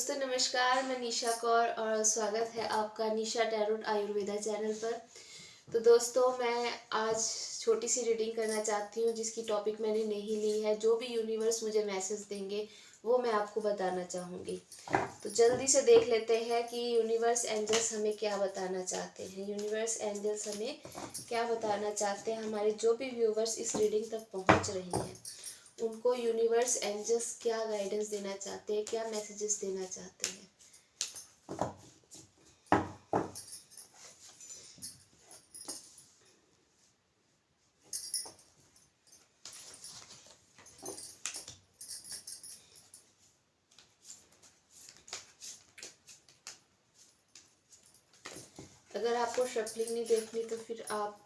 दोस्तों नमस्कार, मैं निशा कौर और स्वागत है आपका निशा टैरोट आयुर्वेदा चैनल पर। तो दोस्तों मैं आज छोटी सी रीडिंग करना चाहती हूँ जिसकी टॉपिक मैंने नहीं ली है। जो भी यूनिवर्स मुझे मैसेज देंगे वो मैं आपको बताना चाहूँगी। तो जल्दी से देख लेते हैं कि यूनिवर्स एंजल्स हमें क्या बताना चाहते हैं। यूनिवर्स एंजल्स हमें क्या बताना चाहते हैं। हमारे जो भी व्यूवर्स इस रीडिंग तक पहुँच रहे हैं उनको यूनिवर्स एंजल्स क्या गाइडेंस देना चाहते हैं, क्या मैसेजेस देना चाहते हैं। अगर आपको शफलिंग नहीं देखनी तो फिर आप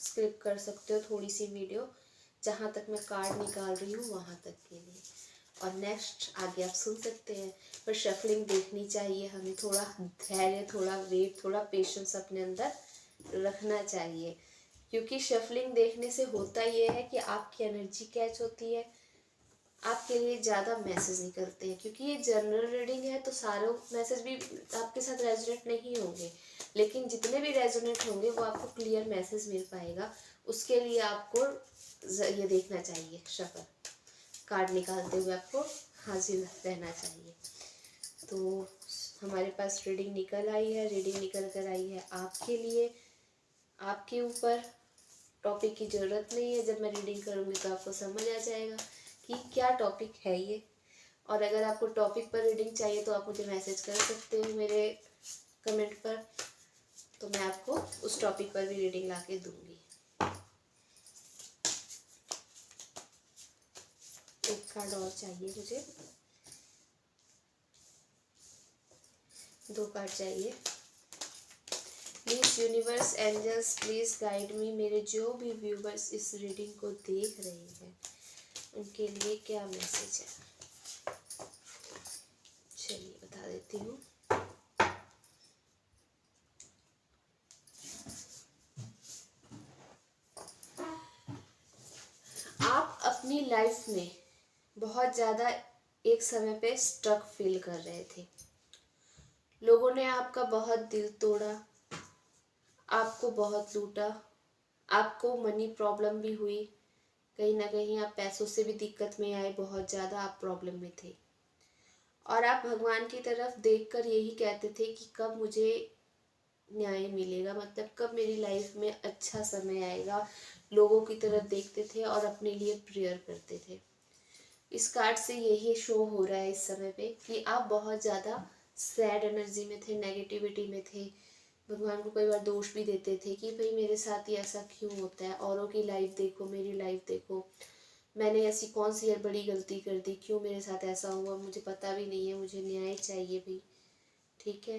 स्किप कर सकते हो थोड़ी सी वीडियो, जहाँ तक मैं कार्ड निकाल रही हूँ वहाँ तक के लिए, और नेक्स्ट आगे आप सुन सकते हैं। पर शफलिंग देखनी चाहिए हमें। थोड़ा धैर्य, थोड़ा वेट, थोड़ा पेशेंस अपने अंदर रखना चाहिए, क्योंकि शफलिंग देखने से होता ये है कि आपकी एनर्जी कैच होती है, आपके लिए ज़्यादा मैसेज निकलते हैं। क्योंकि ये जनरल रीडिंग है तो सारे मैसेज भी आपके साथ रेजोनेट नहीं होंगे, लेकिन जितने भी रेजोनेट होंगे वो आपको क्लियर मैसेज मिल पाएगा। उसके लिए आपको ये देखना चाहिए, शफल कार्ड निकालते हुए आपको हाजिर रहना चाहिए। तो हमारे पास रीडिंग निकल आई है, रीडिंग निकल कर आई है आपके लिए। आपके ऊपर टॉपिक की ज़रूरत नहीं है, जब मैं रीडिंग करूँगी तो आपको समझ आ जाएगा कि क्या टॉपिक है ये। और अगर आपको टॉपिक पर रीडिंग चाहिए तो आप मुझे मैसेज कर सकते हो मेरे कमेंट पर, तो मैं आपको उस टॉपिक पर भी रीडिंग ला के दूँगी। एक कार्ड और चाहिए मुझे, 2 कार्ड चाहिए। Please universe angels please guide me. मेरे जो भी व्यूवर्स इस रीडिंग को देख रहे हैं उनके लिए क्या मैसेज है, चलिए बता देती हूँ। आप अपनी लाइफ में बहुत ज़्यादा एक समय पे स्ट्रक फील कर रहे थे। लोगों ने आपका बहुत दिल तोड़ा, आपको बहुत लूटा, आपको मनी प्रॉब्लम भी हुई। कहीं ना कहीं आप पैसों से भी दिक्कत में आए, बहुत ज़्यादा आप प्रॉब्लम में थे। और आप भगवान की तरफ देखकर यही कहते थे कि कब मुझे न्याय मिलेगा, मतलब कब मेरी लाइफ में अच्छा समय आएगा। लोगों की तरफ देखते थे और अपने लिए प्रेयर करते थे। इस कार्ड से यही शो हो रहा है इस समय पे कि आप बहुत ज़्यादा सैड एनर्जी में थे, नेगेटिविटी में थे। भगवान को कई बार दोष भी देते थे कि भाई मेरे साथ ही ऐसा क्यों होता है, औरों की लाइफ देखो, मेरी लाइफ देखो, मैंने ऐसी कौन सी बड़ी गलती कर दी, क्यों मेरे साथ ऐसा हुआ, मुझे पता भी नहीं है, मुझे न्याय चाहिए भाई। ठीक है,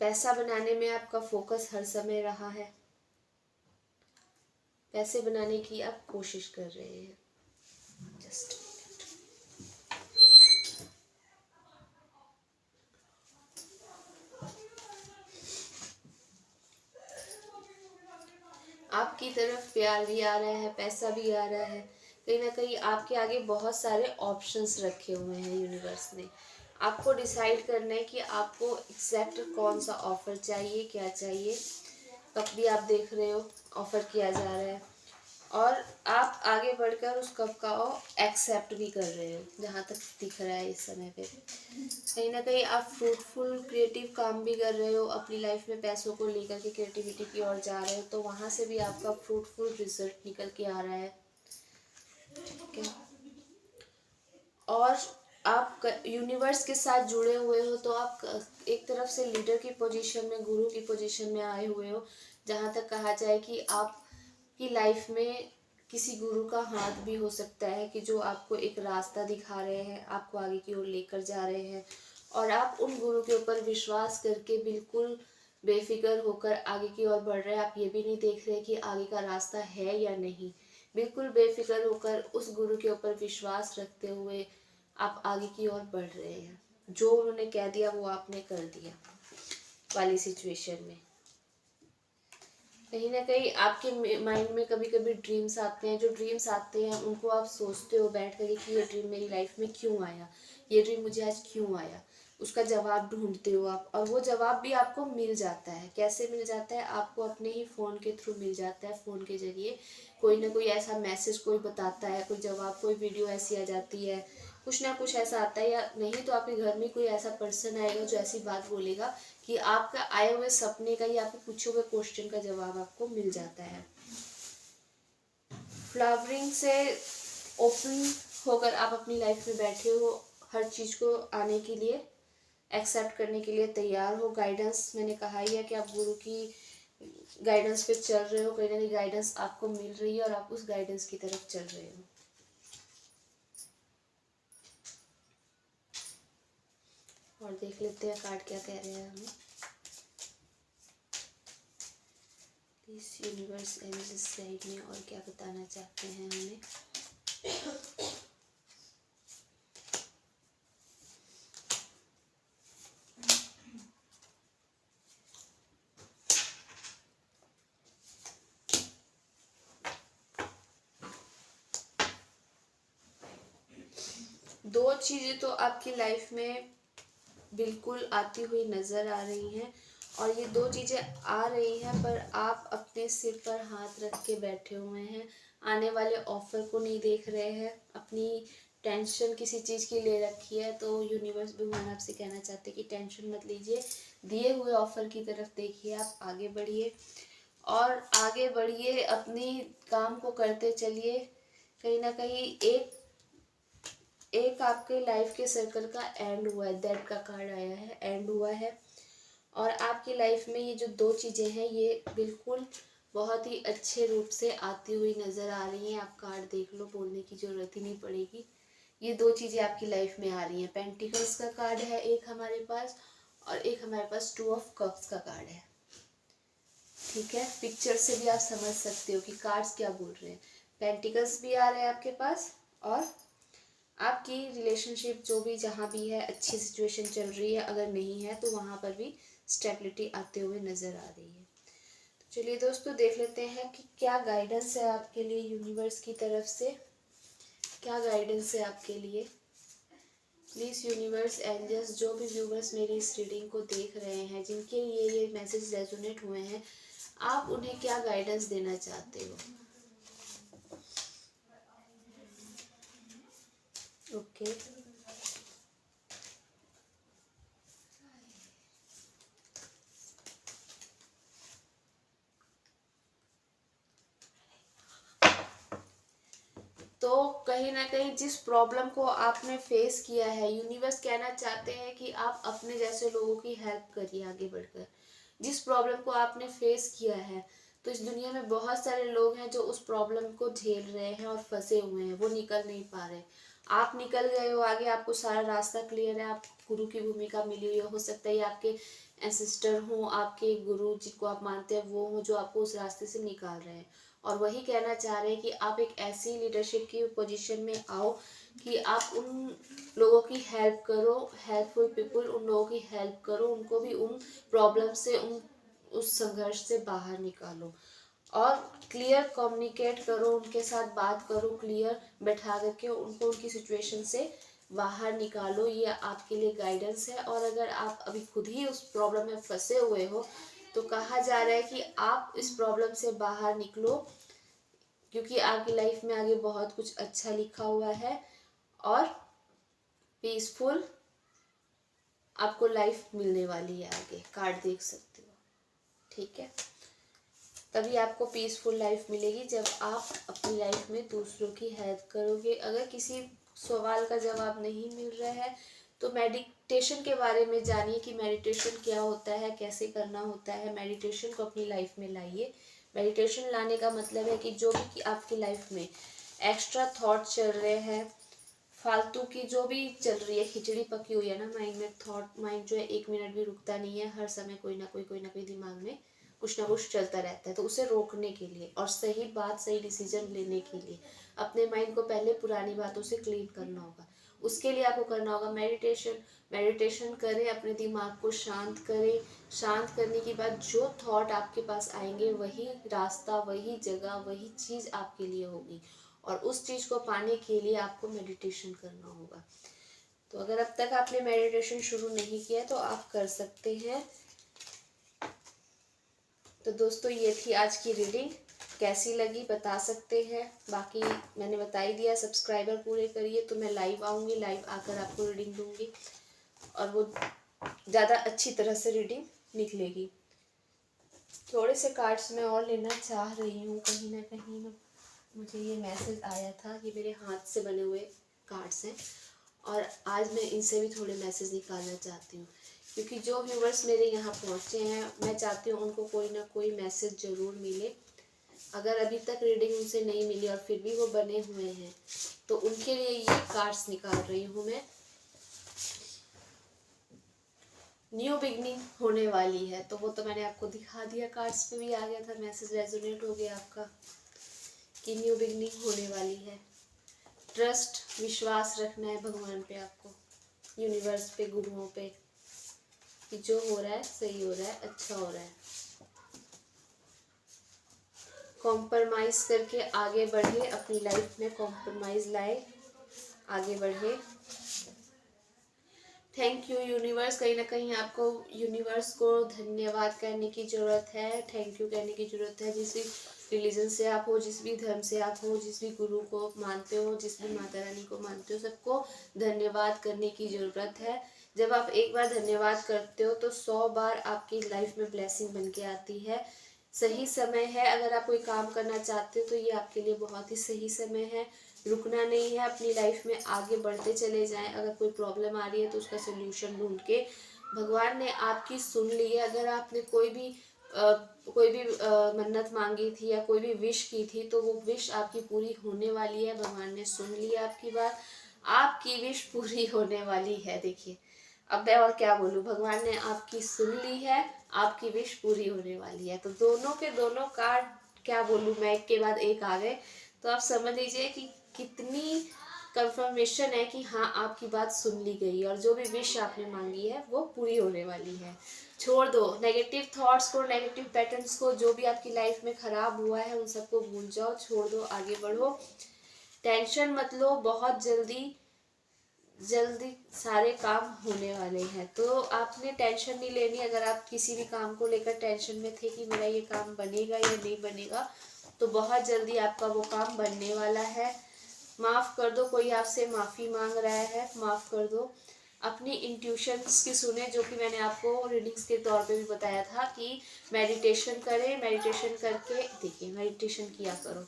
पैसा बनाने में आपका फोकस हर समय रहा है, पैसे बनाने की आप कोशिश कर रहे हैं। जस्ट आपकी तरफ प्यार भी आ रहा है, पैसा भी आ रहा है। कहीं ना कहीं आपके आगे बहुत सारे ऑप्शंस रखे हुए हैं यूनिवर्स ने। आपको डिसाइड करना है कि आपको एग्जैक्ट कौन सा ऑफर चाहिए, क्या चाहिए। कप भी आप देख रहे हो ऑफर किया जा रहा है, और आप आगे बढ़कर उस कप का एक्सेप्ट भी कर रहे हो, जहाँ तक दिख रहा है इस समय पे। कहीं ना कहीं आप फ्रूटफुल क्रिएटिव काम भी कर रहे हो अपनी लाइफ में, पैसों को लेकर के क्रिएटिविटी की ओर जा रहे हो, तो वहाँ से भी आपका फ्रूटफुल रिजल्ट निकल के आ रहा है। ठीक है, और आप यूनिवर्स के साथ जुड़े हुए हो तो आप एक तरफ से लीडर की पोजीशन में, गुरु की पोजीशन में आए हुए हो, जहाँ तक कहा जाए कि आपकी लाइफ में किसी गुरु का हाथ भी हो सकता है कि जो आपको एक रास्ता दिखा रहे हैं, आपको आगे की ओर लेकर जा रहे हैं, और आप उन गुरु के ऊपर विश्वास करके बिल्कुल बेफिक्र होकर आगे की ओर बढ़ रहे हैं। आप ये भी नहीं देख रहे कि आगे का रास्ता है या नहीं, बिल्कुल बेफिक्र होकर उस गुरु के ऊपर विश्वास रखते हुए आप आगे की ओर बढ़ रहे हैं। जो उन्होंने कह दिया वो आपने कर दिया वाली सिचुएशन में। कहीं ना कहीं आपके माइंड में कभी कभी ड्रीम्स आते हैं, जो ड्रीम्स आते हैं उनको आप सोचते हो बैठ कर कि ये ड्रीम मेरी लाइफ में क्यों आया, ये ड्रीम मुझे आज क्यों आया, उसका जवाब ढूंढते हो आप, और वो जवाब भी आपको मिल जाता है। कैसे मिल जाता है? आपको अपने ही फ़ोन के थ्रू मिल जाता है। फ़ोन के ज़रिए कोई ना कोई ऐसा मैसेज कोई बताता है, कोई जवाब, कोई वीडियो ऐसी आ जाती है, कुछ ना कुछ ऐसा आता है। या नहीं तो आपके घर में कोई ऐसा पर्सन आएगा जो ऐसी बात बोलेगा कि आपका आए हुए सपने का या आपके पूछे हुए क्वेश्चन का जवाब आपको मिल जाता है। फ्लावरिंग से ओपन होकर आप अपनी लाइफ में बैठे हो, हर चीज़ को आने के लिए, एक्सेप्ट करने के लिए तैयार हो। गाइडेंस मैंने कहा ही है कि आप गुरु की गाइडेंस पे चल रहे हो, कहीं ना कहीं गाइडेंस आपको मिल रही है और आप उस गाइडेंस की तरफ चल रहे हो। और देख लेते हैं कार्ड क्या कह रहे हैं हमें। प्लीज यूनिवर्स एंजल्स साइड में और क्या बताना चाहते हैं हमें। दो चीज़ें तो आपकी लाइफ में बिल्कुल आती हुई नज़र आ रही हैं, और ये दो चीज़ें आ रही हैं पर आप अपने सिर पर हाथ रख के बैठे हुए हैं, आने वाले ऑफ़र को नहीं देख रहे हैं, अपनी टेंशन किसी चीज़ की ले रखी है। तो यूनिवर्स भगवान आपसे कहना चाहते हैं कि टेंशन मत लीजिए, दिए हुए ऑफ़र की तरफ देखिए, आप आगे बढ़िए और आगे बढ़िए, अपनी काम को करते चलिए। कहीं ना कहीं एक आपके लाइफ के सर्कल का एंड हुआ है, दैट का कार्ड आया है, एंड हुआ है। और आपकी लाइफ में ये जो दो चीज़ें हैं ये बिल्कुल बहुत ही अच्छे रूप से आती हुई नज़र आ रही हैं। आप कार्ड देख लो, बोलने की ज़रूरत ही नहीं पड़ेगी। ये दो चीज़ें आपकी लाइफ में आ रही हैं। पेंटिकल्स का कार्ड है एक हमारे पास, और एक हमारे पास 2 ऑफ कप्स का कार्ड है। ठीक है, पिक्चर से भी आप समझ सकते हो कि कार्ड्स क्या बोल रहे हैं। पेंटिकल्स भी आ रहे हैं आपके पास, और आपकी रिलेशनशिप जो भी जहाँ भी है अच्छी सिचुएशन चल रही है, अगर नहीं है तो वहाँ पर भी स्टेबिलिटी आते हुए नज़र आ रही है। तो चलिए दोस्तों, देख लेते हैं कि क्या गाइडेंस है आपके लिए यूनिवर्स की तरफ से। क्या गाइडेंस है आपके लिए। प्लीज़ यूनिवर्स एंजल्स, जो भी व्यूवर्स मेरी इस रीडिंग को देख रहे हैं, जिनके लिए ये मैसेज रेजोनेट हुए हैं, आप उन्हें क्या गाइडेंस देना चाहते हो। ओके तो कहीं ना कहीं जिस प्रॉब्लम को आपने फेस किया है, यूनिवर्स कहना चाहते हैं कि आप अपने जैसे लोगों की हेल्प करिए आगे बढ़कर। जिस प्रॉब्लम को आपने फेस किया है, तो इस दुनिया में बहुत सारे लोग हैं जो उस प्रॉब्लम को झेल रहे हैं और फंसे हुए हैं, वो निकल नहीं पा रहे। आप निकल गए हो आगे, आपको सारा रास्ता क्लियर है, आप गुरु की भूमिका मिली हुई हो सकता है आपके एंसेस्टर हो, आपके गुरु जिनको आप मानते हैं वो हो जो आपको उस रास्ते से निकाल रहे हैं। और वही कहना चाह रहे हैं कि आप एक ऐसी लीडरशिप की पोजीशन में आओ कि आप उन लोगों की हेल्प करो, हेल्पफुल पीपल, उन लोगों की हेल्प करो, उनको भी उन प्रॉब्लम से, उस संघर्ष से बाहर निकालो और क्लियर कम्युनिकेट करो, उनके साथ बात करो, क्लियर बैठा करके उनको उनकी सिचुएशन से बाहर निकालो। ये आपके लिए गाइडेंस है। और अगर आप अभी खुद ही उस प्रॉब्लम में फंसे हुए हो तो कहा जा रहा है कि आप इस प्रॉब्लम से बाहर निकलो, क्योंकि आपकी लाइफ में आगे बहुत कुछ अच्छा लिखा हुआ है और पीसफुल आपको लाइफ मिलने वाली है। आगे कार्ड देख सकते हो, ठीक है। तभी आपको पीसफुल लाइफ मिलेगी जब आप अपनी लाइफ में दूसरों की हेल्प करोगे। अगर किसी सवाल का जवाब नहीं मिल रहा है तो मेडिटेशन के बारे में जानिए कि मेडिटेशन क्या होता है, कैसे करना होता है। मेडिटेशन को अपनी लाइफ में लाइए। मेडिटेशन लाने का मतलब है कि जो भी कि आपकी लाइफ में एक्स्ट्रा थॉट चल रहे हैं, फालतू की जो भी चल रही है, खिचड़ी पकी हुई है ना माइंड में, थॉट, माइंड जो है 1 मिनट भी रुकता नहीं है, हर समय कोई ना कोई दिमाग में कुछ ना कुछ चलता रहता है। तो उसे रोकने के लिए और सही बात, सही डिसीजन लेने के लिए अपने माइंड को पहले पुरानी बातों से क्लीन करना होगा। उसके लिए आपको करना होगा मेडिटेशन। मेडिटेशन करें, अपने दिमाग को शांत करें। शांत करने के बाद जो थॉट आपके पास आएंगे वही रास्ता, वही जगह, वही चीज़ आपके लिए होगी, और उस चीज़ को पाने के लिए आपको मेडिटेशन करना होगा। तो अगर अब तक आपने मेडिटेशन शुरू नहीं किया तो आप कर सकते हैं। तो दोस्तों ये थी आज की रीडिंग, कैसी लगी बता सकते हैं। बाकी मैंने बता ही दिया, सब्सक्राइबर पूरे करिए तो मैं लाइव आऊँगी, लाइव आकर आपको रीडिंग दूँगी और वो ज़्यादा अच्छी तरह से रीडिंग निकलेगी। थोड़े से कार्ड्स मैं और लेना चाह रही हूँ, कहीं ना कहीं मुझे ये मैसेज आया था। ये मेरे हाथ से बने हुए कार्ड्स हैं और आज मैं इनसे भी थोड़े मैसेज निकालना चाहती हूँ, क्योंकि जो व्यूवर्स मेरे यहाँ पहुँचे हैं मैं चाहती हूँ उनको कोई ना कोई मैसेज ज़रूर मिले। अगर अभी तक रीडिंग उनसे नहीं मिली और फिर भी वो बने हुए हैं तो उनके लिए ये कार्ड्स निकाल रही हूँ मैं। न्यू बिगनिंग होने वाली है, तो वो तो मैंने आपको दिखा दिया, कार्ड्स पे भी आ गया था मैसेज, रेजोनेट हो गया आपका कि न्यू बिगनिंग होने वाली है। ट्रस्ट, विश्वास रखना है भगवान पे, आपको यूनिवर्स पे, गुरुओं पे, कि जो हो रहा है सही हो रहा है, अच्छा हो रहा है। कॉम्प्रोमाइज करके आगे बढ़े, अपनी लाइफ में कॉम्प्रोमाइज लाए, आगे बढ़े। Thank you universe. कहीं ना कहीं आपको यूनिवर्स को धन्यवाद कहने की ज़रूरत है, थैंक यू कहने की ज़रूरत है। जिस भी रिलीजन से आप हो, जिस भी धर्म से आप हो, जिस भी गुरु को मानते हो, जिस भी माता रानी को मानते हो, सबको धन्यवाद करने की ज़रूरत है। जब आप एक बार धन्यवाद करते हो तो 100 बार आपकी लाइफ में ब्लेसिंग बन के आती है। सही समय है, अगर आप कोई काम करना चाहते हो तो ये आपके लिए बहुत ही सही समय है। रुकना नहीं है, अपनी लाइफ में आगे बढ़ते चले जाएं। अगर कोई प्रॉब्लम आ रही है तो उसका सोल्यूशन ढूंढ के, भगवान ने आपकी सुन ली है। अगर आपने कोई भी मन्नत मांगी थी या कोई भी विश की थी तो वो विश आपकी पूरी होने वाली है। भगवान ने सुन लिया आपकी बात, आपकी विश पूरी होने वाली है। देखिए अब मैं और क्या बोलूँ, भगवान ने आपकी सुन ली है, आपकी विश पूरी होने वाली है। तो दोनों के दोनों कार्ड, क्या बोलूँ मैं, एक के बाद एक आ गए। तो आप समझ लीजिए कि कितनी कंफर्मेशन है कि हाँ आपकी बात सुन ली गई और जो भी विश आपने मांगी है वो पूरी होने वाली है। छोड़ दो नेगेटिव थॉट्स को, नेगेटिव पैटर्न्स को, जो भी आपकी लाइफ में खराब हुआ है उन सबको भूल जाओ, छोड़ दो, आगे बढ़ो। टेंशन मत लो, बहुत जल्दी जल्दी सारे काम होने वाले हैं। तो आपने टेंशन नहीं लेनी। अगर आप किसी भी काम को लेकर टेंशन में थे कि मेरा ये काम बनेगा या नहीं बनेगा, तो बहुत जल्दी आपका वो काम बनने वाला है। माफ़ कर दो, कोई आपसे माफ़ी मांग रहा है, माफ़ कर दो। अपनी इंट्यूशंस की सुने, जो कि मैंने आपको रीडिंग्स के तौर पे भी बताया था कि मेडिटेशन करें, मेडिटेशन करके देखिए, मेडिटेशन किया करो।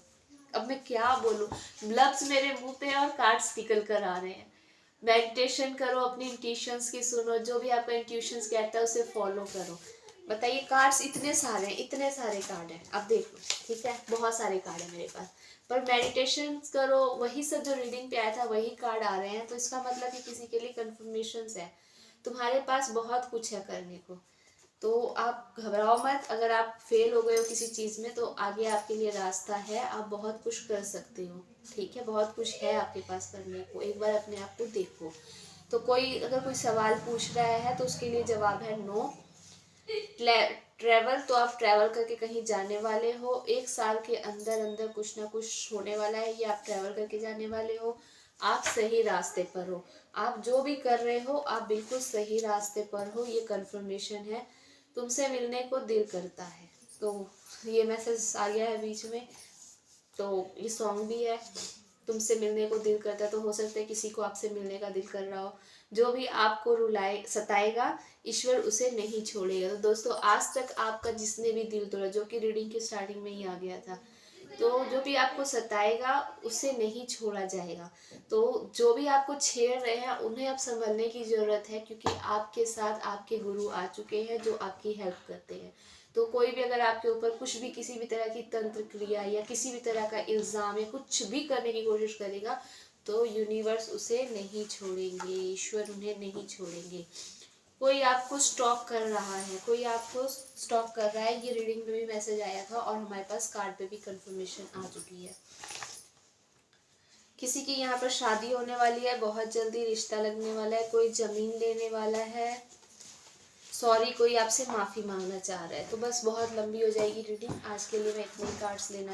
अब मैं क्या बोलूँ, लफ्ज़ मेरे मुंह पे और कार्ड्स निकल कर आ रहे हैं। मेडिटेशन करो, अपनी इंट्यूशंस की सुनो, जो भी आपका इंट्यूशंस कहता है उसे फॉलो करो। बताइए, कार्ड्स इतने सारे हैं, इतने सारे कार्ड हैं, अब देख लो, ठीक है, बहुत सारे कार्ड है मेरे पास, पर मेडिटेशन करो, वही सब जो रीडिंग पे आया था वही कार्ड आ रहे हैं। तो इसका मतलब कि किसी के लिए कन्फर्मेशंस है, तुम्हारे पास बहुत कुछ है करने को। तो आप घबराओ मत। अगर आप फेल हो गए हो किसी चीज़ में तो आगे आपके लिए रास्ता है, आप बहुत कुछ कर सकते हो, ठीक है, बहुत कुछ है आपके पास करने को। एक बार अपने आप को देखो। तो कोई अगर कोई सवाल पूछ रहा है तो उसके लिए जवाब है नो। ट्रैवल, तो आप ट्रैवल करके कहीं जाने वाले हो, 1 साल के अंदर अंदर कुछ ना कुछ होने वाला है, ये आप ट्रैवल करके जाने वाले हो। आप सही रास्ते पर हो, आप जो भी कर रहे हो आप बिल्कुल सही रास्ते पर हो, ये कंफर्मेशन है। तुमसे मिलने को दिल करता है, तो ये मैसेज आ गया है बीच में। तो ये सॉन्ग भी है, तुमसे मिलने को दिल करता है, तो हो सकता है किसी को आपसे मिलने का दिल कर रहा हो। जो भी आपको रुलाए सताएगा, ईश्वर उसे नहीं छोड़ेगा। तो दोस्तों, आज तक आपका जिसने भी दिल तोड़ा, जो कि रीडिंग की स्टार्टिंग में ही आ गया था, तो जो भी आपको सताएगा उसे नहीं छोड़ा जाएगा। तो जो भी आपको छेड़ रहे हैं उन्हें अब संभलने की ज़रूरत है, क्योंकि आपके साथ आपके गुरु आ चुके हैं जो आपकी हेल्प करते हैं। तो कोई भी अगर आपके ऊपर कुछ भी, किसी भी तरह की तंत्र क्रिया या किसी भी तरह का इल्ज़ाम या कुछ भी करने की कोशिश करेगा, तो यूनिवर्स उसे नहीं छोड़ेंगे, ईश्वर उन्हें नहीं छोड़ेंगे। कोई आपको स्टॉक कर रहा है, कोई आपको स्टॉक कर रहा है, ये रीडिंग में भी मैसेज आया था और हमारे पास कार्ड पे भी कंफर्मेशन आ चुकी है। किसी की यहाँ पर शादी होने वाली है, बहुत जल्दी रिश्ता लगने वाला है, कोई ज़मीन लेने वाला है, सॉरी कोई आपसे माफ़ी मांगना चाह रहा है। तो बस बहुत लंबी हो जाएगी रीडिंग, आज के लिए मैं इतने कार्ड्स लेना